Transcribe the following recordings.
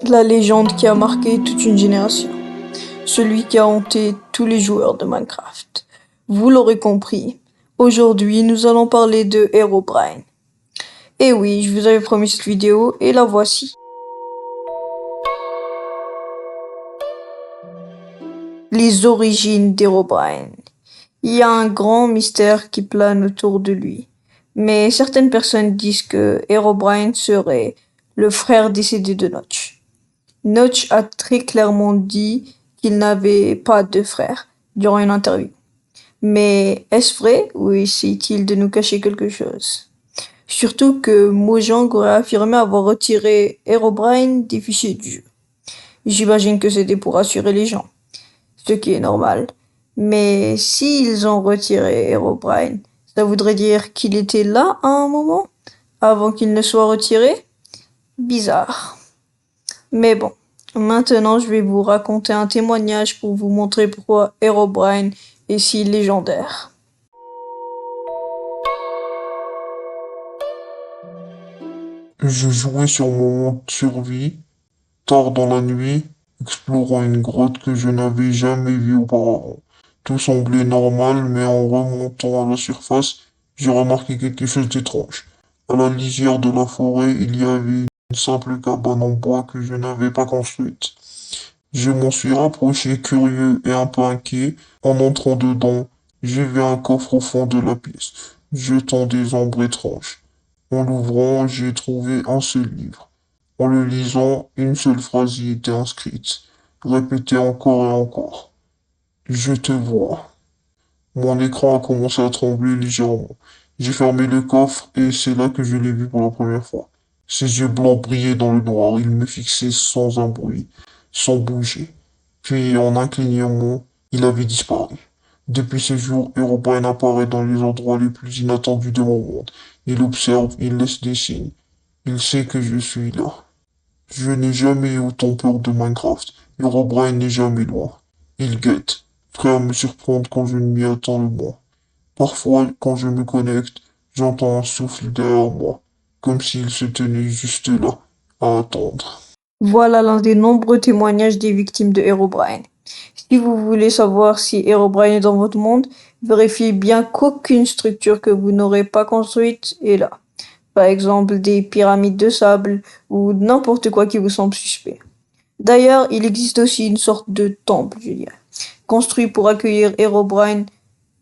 La légende qui a marqué toute une génération. Celui qui a hanté tous les joueurs de Minecraft. Vous l'aurez compris, aujourd'hui nous allons parler de Herobrine. Et oui, je vous avais promis cette vidéo et la voici. Les origines d'Herobrine. Il y a un grand mystère qui plane autour de lui. Mais certaines personnes disent que Herobrine serait le frère décédé de Notch. Notch a très clairement dit qu'il n'avait pas de frère durant une interview. Mais est-ce vrai ou essaie-t-il de nous cacher quelque chose? Surtout que Mojang aurait affirmé avoir retiré Herobrine des fichiers du jeu. J'imagine que c'était pour rassurer les gens, ce qui est normal. Mais s'ils ont retiré Herobrine, ça voudrait dire qu'il était là à un moment, avant qu'il ne soit retiré? Bizarre. Mais bon, maintenant je vais vous raconter un témoignage pour vous montrer pourquoi Herobrine est si légendaire. Je jouais sur mon mode survie, tard dans la nuit, explorant une grotte que je n'avais jamais vue auparavant. Tout semblait normal, mais en remontant à la surface, j'ai remarqué quelque chose d'étrange. À la lisière de la forêt, il y avait une simple cabane en bois que je n'avais pas construite. Je m'en suis rapproché curieux et un peu inquiet. En entrant dedans, j'ai vu un coffre au fond de la pièce, jetant des ombres étranges. En l'ouvrant, j'ai trouvé un seul livre. En le lisant, une seule phrase y était inscrite, répétée encore et encore. Je te vois. Mon écran a commencé à trembler légèrement. J'ai fermé le coffre et c'est là que je l'ai vu pour la première fois. Ses yeux blancs brillaient dans le noir. Il me fixait sans un bruit, sans bouger. Puis, en un clignement, il avait disparu. Depuis ce jour, Herobrine apparaît dans les endroits les plus inattendus de mon monde. Il observe, il laisse des signes. Il sait que je suis là. Je n'ai jamais eu autant peur de Minecraft. Herobrine n'est jamais loin. Il guette, prêt à me surprendre quand je ne m'y attends le moins. Parfois, quand je me connecte, j'entends un souffle derrière moi, comme s'il se tenait juste là, à attendre. Voilà l'un des nombreux témoignages des victimes de Herobrine. Si vous voulez savoir si Herobrine est dans votre monde, vérifiez bien qu'aucune structure que vous n'aurez pas construite est là. Par exemple des pyramides de sable ou n'importe quoi qui vous semble suspect. D'ailleurs, il existe aussi une sorte de temple, je dirais, construit pour accueillir Herobrine.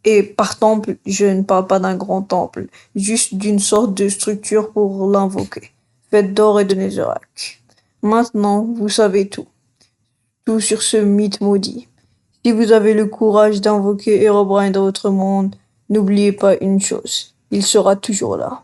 Et par temple, je ne parle pas d'un grand temple, juste d'une sorte de structure pour l'invoquer, faite d'or et de netherrack. Maintenant, vous savez tout, tout sur ce mythe maudit. Si vous avez le courage d'invoquer Herobrine dans votre monde, n'oubliez pas une chose, il sera toujours là.